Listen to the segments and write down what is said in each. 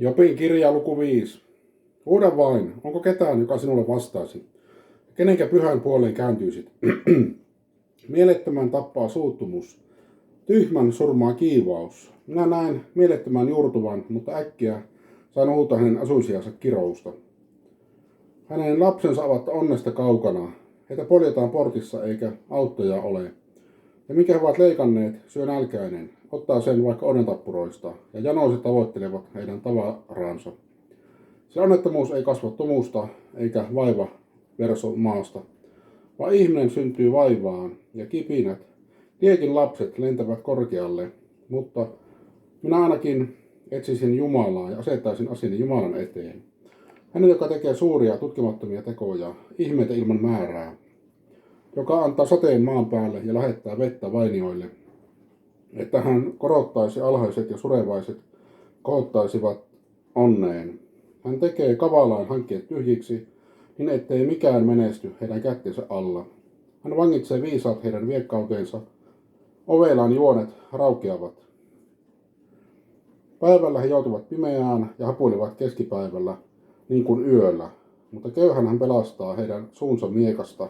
Jopin kirja luku 5. Huuda vain, onko ketään, joka sinulle vastaisi? Kenenkä pyhän puoleen kääntyisit? Mielettömän tappaa suuttumus. Tyhmän surmaa kiivaus. Minä näen mielettömän juurtuvan, mutta äkkiä sain huutaa hänen asuisiansa kirousta. Hänen lapsensa ovat onnesta kaukana. Heitä poljetaan portissa eikä auttoja ole. Ja mikä he ovat leikanneet, syö nälkäinen, ottaa sen vaikka onnentappuroista, ja janoiset tavoittelevat heidän tavaraansa. Se onnettomuus ei kasva tomusta, eikä vaiva verso maasta, vaan ihminen syntyy vaivaan, ja kipinät, tiekin lapset lentävät korkealle, mutta minä ainakin etsisin Jumalaa ja asettaisin asiani Jumalan eteen. Hänen, joka tekee suuria tutkimattomia tekoja, ihmeitä ilman määrää, joka antaa sateen maan päälle ja lähettää vettä vainioille, että hän korottaisi alhaiset ja surevaiset kohottaisivat onneen. Hän tekee kavalaan hankkeet tyhjiksi, niin ettei mikään menesty heidän kättensä alla. Hän vangitsee viisaat heidän viekkauteensa, oveillaan juonet raukeavat. Päivällä he joutuvat pimeään ja hapuilevat keskipäivällä, niin kuin yöllä, mutta köyhän hän pelastaa heidän suunsa miekasta,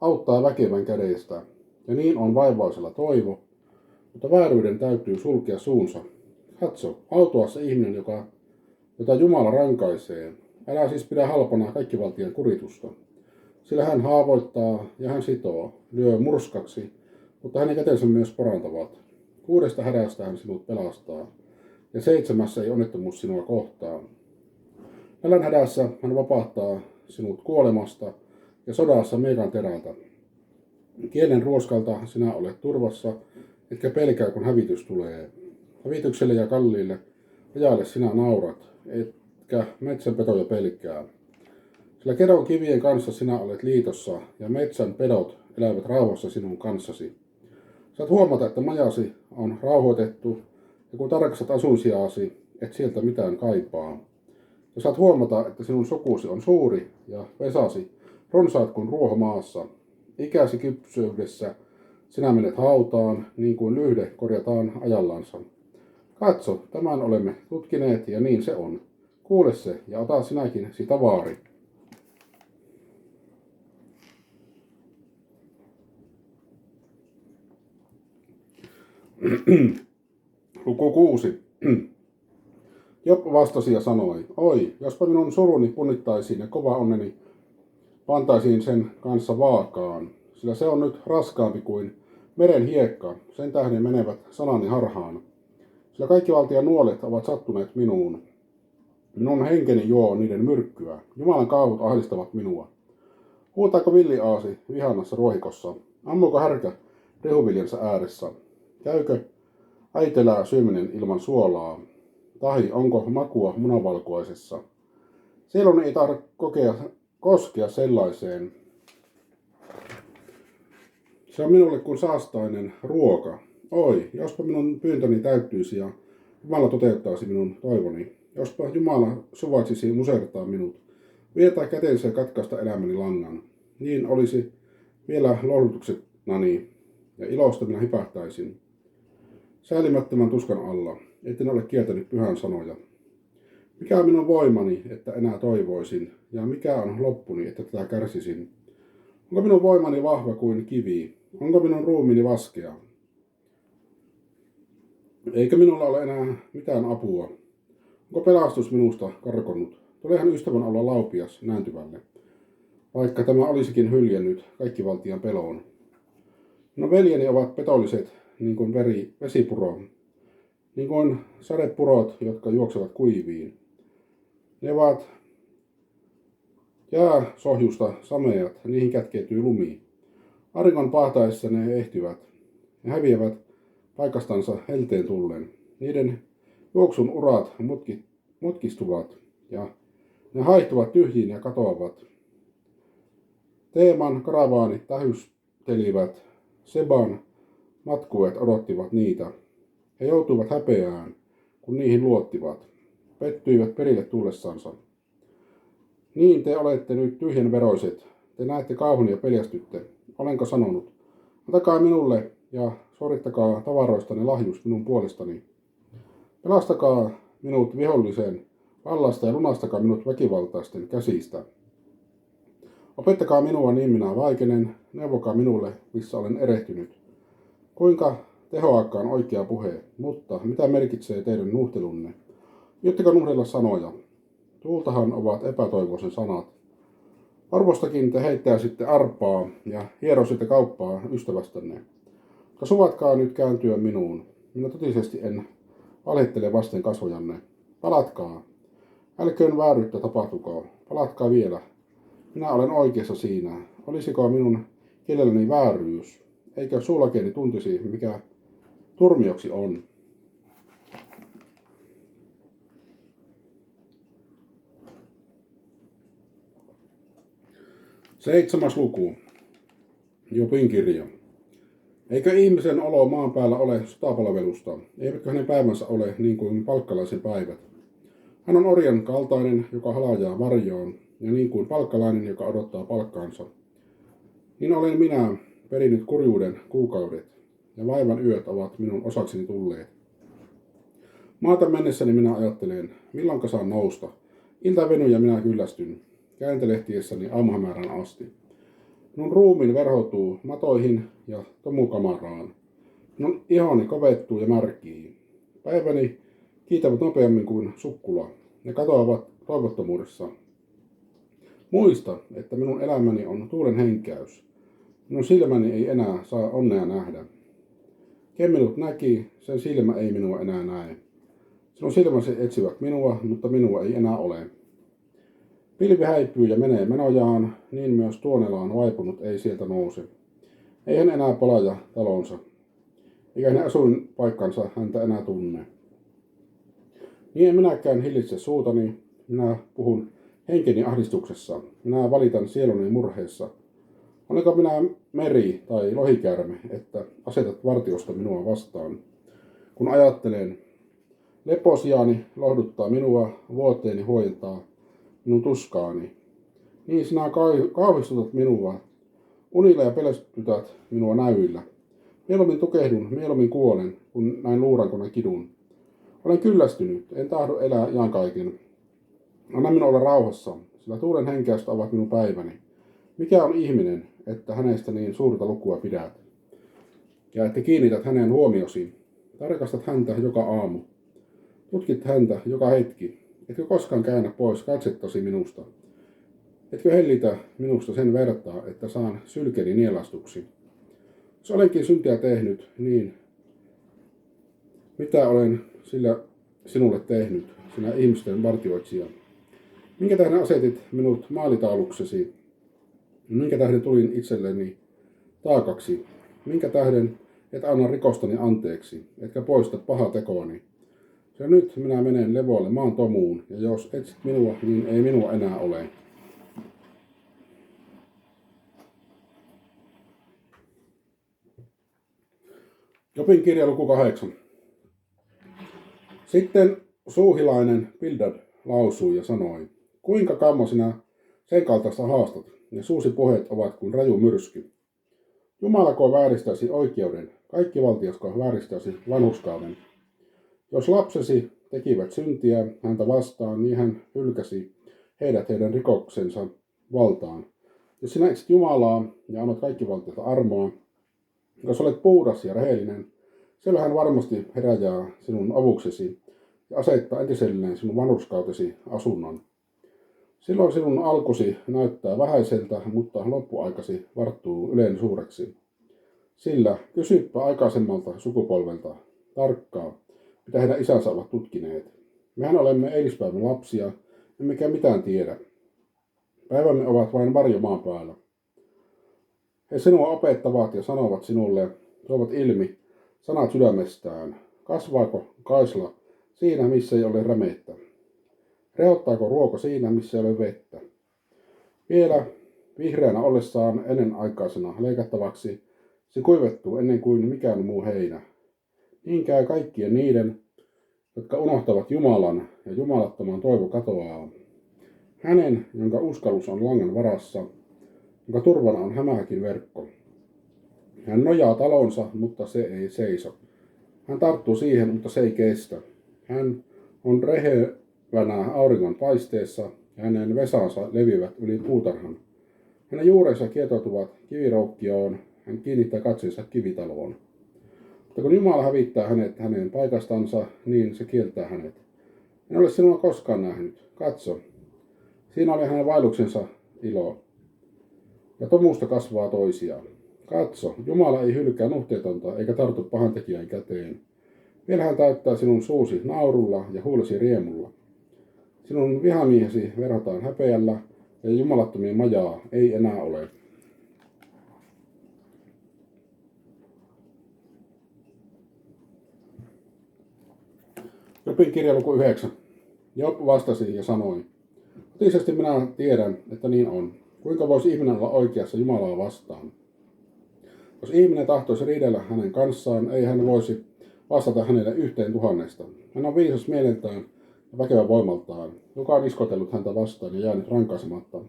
auttaa väkevän kädestä, ja niin on vaivaisella toivo, mutta vääryyden täytyy sulkea suunsa. Katso, autua se ihminen, jota Jumala rankaisee. Älä siis pidä halpana kaikkivaltian kuritusta, sillä hän haavoittaa ja hän sitoo, lyö murskaksi, mutta hänen kätensä myös parantavat. 6 hädästä hän sinut pelastaa, ja 7 ei onnettomuus sinua kohtaa. Nälän hädässä hän vapauttaa sinut kuolemasta ja sodassa miekan terältä. Kielen ruoskalta sinä olet turvassa, etkä pelkää kun hävitys tulee. Hävitykselle ja kalliille ajalle sinä naurat, etkä metsänpetoja pelkää. Sillä kedon kivien kanssa sinä olet liitossa, ja metsän pedot elävät rauhassa sinun kanssasi. Saat huomata, että majasi on rauhoitettu, ja kun tarkastat asuinsijaasi, et sieltä mitään kaipaa. Ja saat huomata, että sinun sukusi on suuri, ja vesasi runsaat kuin ruoho maassa. Ikäsi kypsyydessä sinä menet hautaan, niin kuin lyhde korjataan ajallansa. Katso, tämän olemme tutkineet, ja niin se on. Kuule se, ja ota sinäkin sitä vaari. Luku 6. Job vastasi ja sanoi, oi, jospa minun suruni punnittaisiin ja kova onneni pantaisiin sen kanssa vaakaan, sillä se on nyt raskaampi kuin meren hiekka, sen tähden menevät sanani harhaan. Sillä kaikkivaltian nuolet ovat sattuneet minuun. Minun henkeni juo niiden myrkkyä. Jumalan kauhut ahdistavat minua. Huutaako villiaasi vihannassa ruohikossa? Ammuuko härkä rehuviljansa ääressä? Käykö äitelää syöminen ilman suolaa? Tahi onko makua munavalkuaisessa? Sieluni ei tahdo koskea sellaiseen. Se on minulle kuin saastainen ruoka. Oi, jospa minun pyyntöni täyttyisi ja Jumala toteuttaisi minun toivoni. Jospa Jumala suvaitsisi musertaa minut, vietää kätensä ja katkaista elämäni langan. Niin olisi vielä lohdutuksenani ja ilosta minä hipähtäisin. Säälimättömän tuskan alla, etten ole kieltänyt pyhän sanoja. Mikä on minun voimani, että enää toivoisin, ja mikä on loppuni, että tätä kärsisin? Onko minun voimani vahva kuin kivi? Onko minun ruumiini vaskea? Eikö minulla ole enää mitään apua? Onko pelastus minusta karkonnut? Tuleehan ystävän olla laupias nääntyvälle, vaikka tämä olisikin hyljennyt kaikkivaltian peloon. No veljeni ovat petolliset, niin kuin vesipuro, niin kuin sadepurot, jotka juoksevat kuiviin. Ne ovat jääsohjusta sameat, niihin kätkeytyy lumi. Auringon pahtaessa ne ehtyvät. Ne häviävät paikastansa helteen tullen. Niiden juoksun urat mutkistuvat ja ne haihtuvat tyhjiin ja katoavat. Teeman karavaanit tähystelivät, Seban matkuet odottivat niitä. He joutuivat häpeään, kun niihin luottivat. Pettyivät perille tullessansa. Niin te olette nyt tyhjänveroiset. Te näette kauhun ja peljästytte. Olenko sanonut? Antakaa minulle ja suorittakaa tavaroistanne lahjus minun puolestani. Pelastakaa minut vihollisen Vallasta ja lunastakaa minut väkivaltaisten käsistä. Opettakaa minua niin minä vaikenen, neuvokaa minulle, missä olen erehtynyt. Kuinka tehoakaan oikea puhe, mutta mitä merkitsee teidän nuhtelunne? Jotteko nuhdella sanoja? Tuultahan ovat epätoivoisen sanat. Arvostakin te heittäisitte arpaa ja hieroisitte kauppaa ystävästänne. Mutta suvatkaa nyt kääntyä minuun. Minä totisesti en valehtele vasten kasvojanne. Palatkaa. Älköön vääryyttä tapahtuko. Palatkaa vielä. Minä olen oikeassa siinä. Olisiko minun kielelläni vääryys? Eikö suullakieli tuntisi, mikä turmioksi on? Seitsemäs luku. Jobin kirja. Eikö ihmisen olo maan päällä ole sotapalvelusta? Eivätkö hänen päivänsä ole niin kuin palkkalaisen päivät? Hän on orjan kaltainen, joka halajaa varjoon, ja niin kuin palkkalainen, joka odottaa palkkaansa. Niin olen minä perinyt kurjuuden kuukaudet, ja vaivan yöt ovat minun osakseni tulleet. Maata mennessäni minä ajattelen, milloinka saan nousta. Ilta venyy ja minä kyllästyn, kääntelehtiessäni aamuhämärän asti. Minun ruumiin verhoutuu matoihin ja tomukamaraan. Minun ihoni kovettuu ja märkii. Päiväni kiitävät nopeammin kuin sukkula. Ne katoavat toivottomuudessa. Muista, että minun elämäni on tuulen henkäys. Minun silmäni ei enää saa onnea nähdä. Ken minut näki, sen silmä ei minua enää näe. Sinun silmäsi etsivät minua, mutta minua ei enää ole. Pilvi häipyy ja menee menojaan, niin myös Tuonelaan vaipunut ei sieltä nouse. Ei hän enää palaja talonsa, eikä hänen asuinpaikkansa häntä enää tunne. Niin en minäkään hillitse suutani, minä puhun henkeni ahdistuksessa, minä valitan sieluni murheessa. Olenko minä meri tai lohikäärme, että asetat vartiosta minua vastaan? Kun ajattelen, leposiaani lohduttaa minua, vuoteeni huojentaa minun tuskaani. Niin sinä kauhistutat minua, unilla ja pelästytät minua näyillä. Mieluummin tukehdun, mieluummin kuolen, kun näin luurankona kidun. Olen kyllästynyt, en tahdo elää iankaiken. Anna minun olla rauhassa, sillä tuulen henkäystä ovat minun päiväni. Mikä on ihminen, että hänestä niin suurta lukua pidät? Ja että kiinnität hänen huomiosi. Tarkastat häntä joka aamu. Tutkit häntä joka hetki. Etkö koskaan käännä pois katsettasi minusta? Etkö hellitä minusta sen vertaa, että saan sylkeni nielastuksi? Jos olenkin syntiä tehnyt, niin mitä olen sillä sinulle tehnyt, sinä ihmisten vartioitsija? Minkä tähden asetit minut maalitauluksesi? Minkä tähden tulin itselleni taakaksi? Minkä tähden et anna rikostani anteeksi, etkä poista paha tekoani? Ja nyt minä menen levolle maan tomuun, ja jos etsit minua, niin ei minua enää ole. Jobin kirja luku 8. Sitten suuhilainen Bildad lausui ja sanoi, kuinka kammo sinä sen kaltaista haastat, ja suusi puheet ovat kuin raju myrsky. Jumalako vääristäisi oikeuden, kaikki valtiosko vääristäisi vanhurskauden. Jos lapsesi tekivät syntiä häntä vastaan, niin hän hylkäsi heidät heidän rikoksensa valtaan. Jos sinä etsit Jumalaa ja annat kaikki valtiota armoa, jos olet puhdas ja rehellinen, silloin hän varmasti heräjää sinun avuksesi ja asettaa entiselleen sinun vanhurskautesi asunnon. Silloin sinun alkusi näyttää vähäiseltä, mutta loppuaikasi varttuu ylen suureksi. Sillä kysyppä aikaisemmalta sukupolvelta tarkkaa, mitä heidän isänsä ovat tutkineet. Mehän olemme eilispäivän lapsia, emmekä mitään tiedä. Päivämme ovat vain varjo maan päällä. He sinua opettavat ja sanovat sinulle, tuovat ilmi sanat sydämestään. Kasvaako kaisla siinä, missä ei ole rämettä? Rehottaako ruoko siinä, missä ei ole vettä? Vielä vihreänä ollessaan ennenaikaisena leikattavaksi, se kuivettuu ennen kuin mikään muu heinä. Niin käy kaikkien niiden, jotka unohtavat Jumalan ja jumalattoman toivo katoaa. Hänen, jonka uskallus on langan varassa, jonka turvana on hämähäkin verkko. Hän nojaa talonsa, mutta se ei seiso. Hän tarttuu siihen, mutta se ei kestä. Hän on päivänä auringon paisteessa ja hänen vesansa leviävät yli puutarhan. Hänen juurensa kietoutuvat kiviroukkioon, hän kiinnittää katseensa kivitaloon. Mutta kun Jumala hävittää hänet hänen paikastansa, niin se kieltää hänet. En ole sinua koskaan nähnyt. Katso. Siinä oli hänen vaelluksensa ilo. Ja tomusta kasvaa toisiaan. Katso, Jumala ei hylkää nuhteetonta eikä tartu pahantekijän käteen. Vielä hän täyttää sinun suusi naurulla ja huulesi riemulla. Sinun vihamiehesi verhotaan häpeällä ja jumalattomien majaa ei enää ole. Jobin kirja luku 9. Job vastasi ja sanoi, totisesti minä tiedän, että niin on. Kuinka voisi ihminen olla oikeassa Jumalaa vastaan? Jos ihminen tahtoisi riidellä hänen kanssaan, ei hän voisi vastata hänelle 1,000. Hän on viisas mieleltään ja väkevä voimaltaan, joka on iskotellut häntä vastaan ja jäänyt rankaisematta.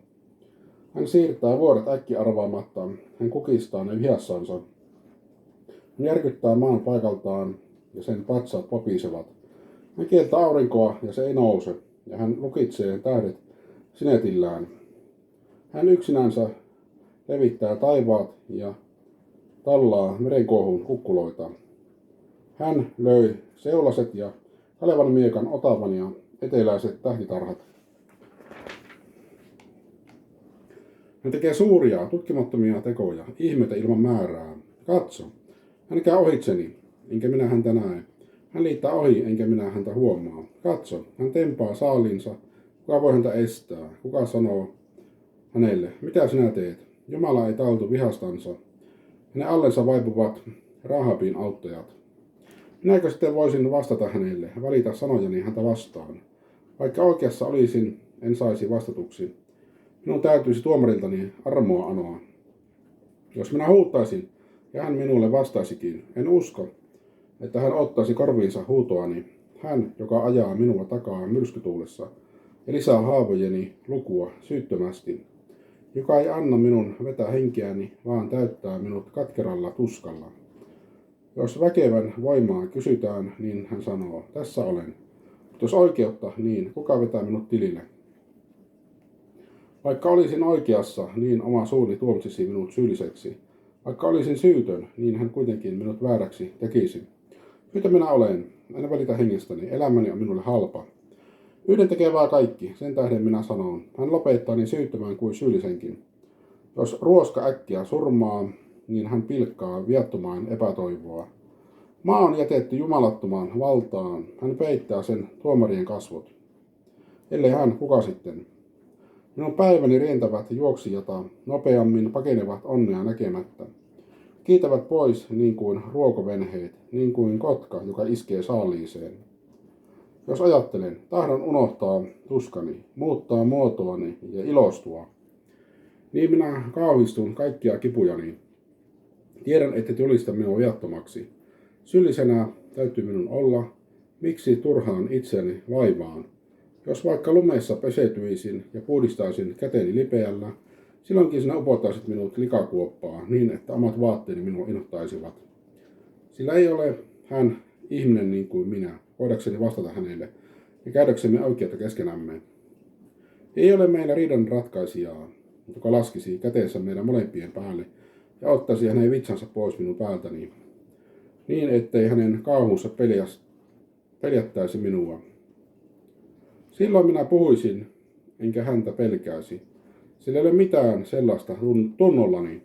Hän siirtää vuodet äkki arvaamatta, hän kukistaa ne vihassansa. Hän järkyttää maan paikaltaan ja sen patsaat vapisevat. Hän kieltää aurinkoa ja se ei nouse, ja hän lukitsee tähdet sinetillään. Hän yksinänsä levittää taivaat ja tallaa merenkuohun kukkuloita. Hän löi seulaset ja Kalevan miekan Otavan ja eteläiset tähtitarhat. Hän tekee suuria, tutkimattomia tekoja, ihmeitä ilman määrää. Katso, hän käy ohitseni, enkä minä häntä näe. Hän liittää ohi, enkä minä häntä huomaa. Katso, hän tempaa saaliinsa. Kuka voi häntä estää? Kuka sanoo hänelle, mitä sinä teet? Jumala ei taltu vihastansa. Hänen allensa vaipuvat Rahabin auttajat. Minäkö sitten voisin vastata hänelle, valita sanojani häntä vastaan? Vaikka oikeassa olisin, en saisi vastatuksi. Minun täytyisi tuomariltani armoa anoa. Jos minä huutaisin, ja hän minulle vastaisikin, en usko, että hän ottaisi korviinsa huutoani, hän, joka ajaa minua takaa myrskytuulessa, ja lisää haavojeni lukua syyttömästi, joka ei anna minun vetää henkeäni, vaan täyttää minut katkeralla tuskalla. Jos väkevän voimaa kysytään, niin hän sanoo, tässä olen. Mutta jos oikeutta, niin kuka vetää minut tilille? Vaikka olisin oikeassa, niin oma suuni tuomitsisi minut syylliseksi. Vaikka olisin syytön, niin hän kuitenkin minut vääräksi tekisi. Syytön minä olen, en välitä hengestäni, elämäni on minulle halpa. Yhden tekevää kaikki, sen tähden minä sanon. Hän lopettaa niin syyttömän kuin syyllisenkin. Jos ruoska äkkiä surmaa, niin hän pilkkaa viattomaan epätoivoa. Maa on jätetty jumalattomaan valtaan, hän peittää sen tuomarien kasvot. Ellei hän, kuka sitten? Minun päiväni rientävät juoksijata, nopeammin pakenevat onnea näkemättä. Kiitävät pois niin kuin ruokovenheet, niin kuin kotka, joka iskee saaliiseen. Jos ajattelen, tahdon unohtaa tuskani, muuttaa muotoani ja ilostua, niin minä kauhistun kaikkia kipujani. Tiedän, että tulista minua viattomaksi. Syyllisenä täytyy minun olla, miksi turhaan itseni vaivaan. Jos vaikka lumessa pesetyisin ja puhdistaisin käteni lipeällä, silloinkin sinä upottaisit minut likakuoppaa niin, että omat vaatteeni minua innoittaisivat. Sillä ei ole hän ihminen niin kuin minä, voidakseni vastata hänelle ja käydäksemme oikeutta keskenämme. Ei ole meillä riidan ratkaisijaa, joka laskisi käteensä meidän molempien päälle ja ottaisi hänen vitsansa pois minun päältäni, niin ettei hänen kauhunsa peljättäisi minua. Silloin minä puhuisin, enkä häntä pelkäisi. Sillä ei ole mitään sellaista tunnollani.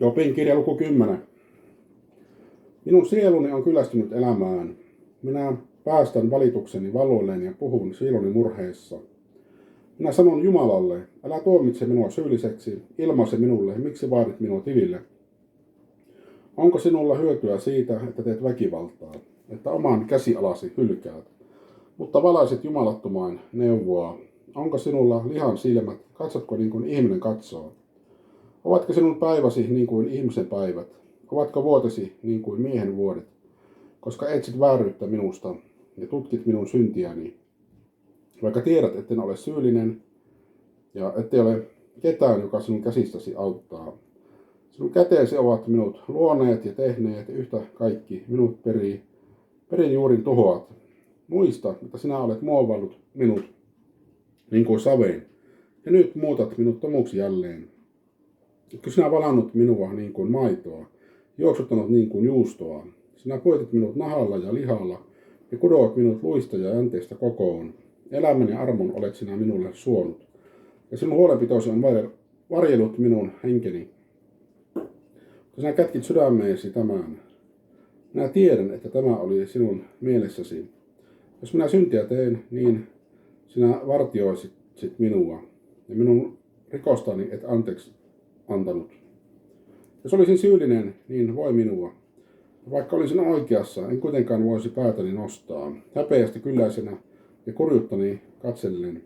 Jobin kirja luku 10. Minun sieluni on kyllästynyt elämään. Minä päästän valitukseni valloilleen ja puhun sieluni murheessa. Minä sanon Jumalalle, älä tuomitse minua syylliseksi, ilmaise minulle, miksi vaadit minua tilille. Onko sinulla hyötyä siitä, että teet väkivaltaa, että oman käsialasi hylkäät, mutta valaiset jumalattomaan neuvoa? Onko sinulla lihan silmät, katsotko niin kuin ihminen katsoo? Ovatko sinun päiväsi niin kuin ihmisen päivät? Ovatko vuotesi niin kuin miehen vuodet? Koska etsit vääryyttä minusta ja tutkit minun syntiäni. Vaikka tiedät, etten ole syyllinen ja ettei ole ketään, joka sinun käsistäsi auttaa. Sinun käteesi ovat minut luoneet ja tehneet yhtä kaikki minut perin juurin tuhoat. Muista, että sinä olet muovaillut minut niin kuin saveen, ja nyt muutat minut tomuksi jälleen. Etkö sinä valannut minua niin kuin maitoa, juoksuttanut niin kuin juustoa? Sinä puetit minut nahalla ja lihalla, ja kudoit minut luista ja jänteistä kokoon. Elämän ja armon olet sinä minulle suonut, ja sinun huolenpitosi on varjellut minun henkeni. Kun sinä kätkit sydämeesi tämän, minä tiedän, että tämä oli sinun mielessäsi. Jos minä syntiä teen, niin sinä vartioisit minua, ja minun rikostani et anteeksi antanut. Jos olisin syyllinen, niin voi minua. Vaikka olisin oikeassa, en kuitenkaan voisi päätäni nostaa, häpeästä kylläisenä ja kurjuttani katsellen.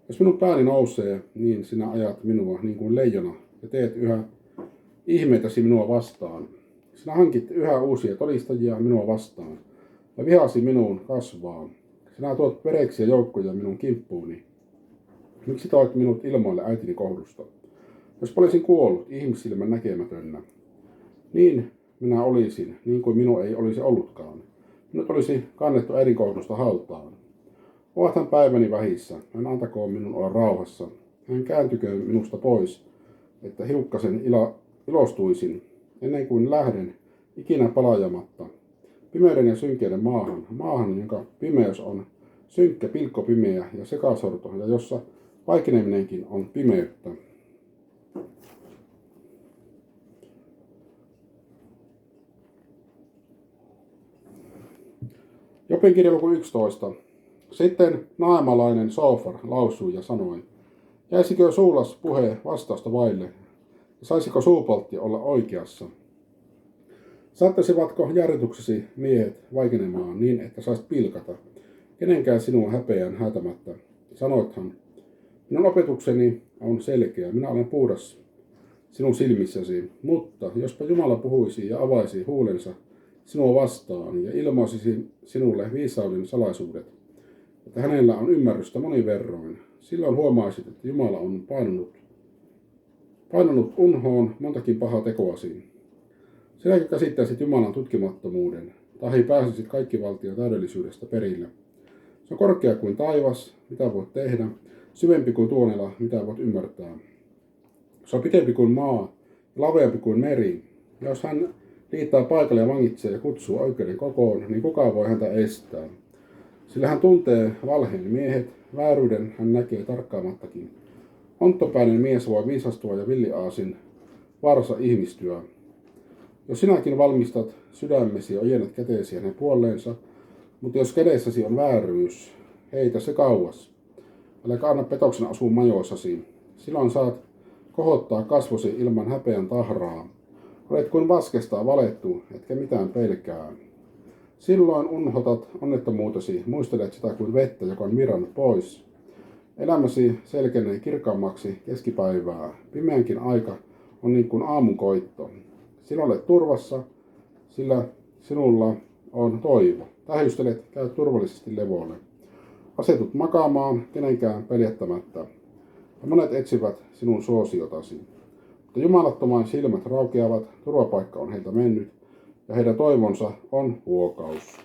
Jos minun pääni nousee, niin sinä ajat minua niin kuin leijona ja teet yhä ihmeitäsi minua vastaan. Sinä hankit yhä uusia todistajia minua vastaan ja vihasi minuun kasvaa. Sinä tuot vereksiä joukkoja minun kimppuuni. Miksi toit minut ilmoille äitini kohdusta? Jos olisin kuollut ihmisilmän näkemätönnä, niin minä olisin, niin kuin minun ei olisi ollutkaan. Minut olisi kannettu äidin kohdusta hautaan. Ovathan päiväni vähissä, hän antakoon minun olla rauhassa. Hän kääntyköön minusta pois, että hiukkasen ilostuisin, ennen kuin lähden ikinä palajamatta. Pimeyden ja synkeyden maahan, jonka pimeys on synkkä, pilkkopimeä ja sekasorto, ja jossa vaikeneminenkin on pimeyttä. Jobin kirja luku 11. Sitten naamalainen Sofar lausui ja sanoi, jäisikö suulas puhe vastausta vaille, ja saisiko suupoltti olla oikeassa? Saattaisivatko jarrutuksesi miehet vaikenemaan niin, että saisit pilkata, kenenkään sinua häpeään häätämättä? Sanoithan, minun opetukseni on selkeä, minä olen puhdas sinun silmissäsi, mutta jospa Jumala puhuisi ja avaisi huulensa sinua vastaan ja ilmaisisi sinulle viisauden salaisuudet, että hänellä on ymmärrystä monin verroin. Silloin huomaisit, että Jumala on painanut unhoon montakin pahaa tekoasi. Sinäkin käsittäisit Jumalan tutkimattomuuden, tai pääsisit kaikkivaltion täydellisyydestä perille. Se on korkea kuin taivas, mitä voit tehdä, syvempi kuin tuonela, mitä voit ymmärtää. Se on pitempi kuin maa, laveampi kuin meri. Ja jos hän liittää paikalle ja vangitsee ja kutsuu oikeuden kokoon, niin kukaan voi häntä estää. Sillä hän tuntee valheen miehet, vääryyden hän näkee tarkkaamattakin. Onttopäinen mies voi viisastua ja villiaasin varsa ihmistyä. Jos sinäkin valmistat sydämesi ja ojennat käteesi hänen puoleensa, mutta jos kädessäsi on vääryys, heitä se kauas. Äläkä anna petoksen asua majoissasi. Silloin saat kohottaa kasvosi ilman häpeän tahraa. Olet kuin vaskesta valettu, etkä mitään pelkää. Silloin unhotat onnettomuutesi, muistelet sitä kuin vettä, joka on virrannut pois. Elämäsi selkenee kirkkaammaksi keskipäivää. Pimeänkin aika on niin kuin aamunkoitto. Sinä olet turvassa, sillä sinulla on toivo. Tähystelet, käyt turvallisesti levolle. Asetut makaamaan kenenkään peljättämättä. Ja monet etsivät sinun suosiotasi. Mutta jumalattoman silmät raukeavat, turvapaikka on heiltä mennyt, ja heidän toivonsa on huokaus.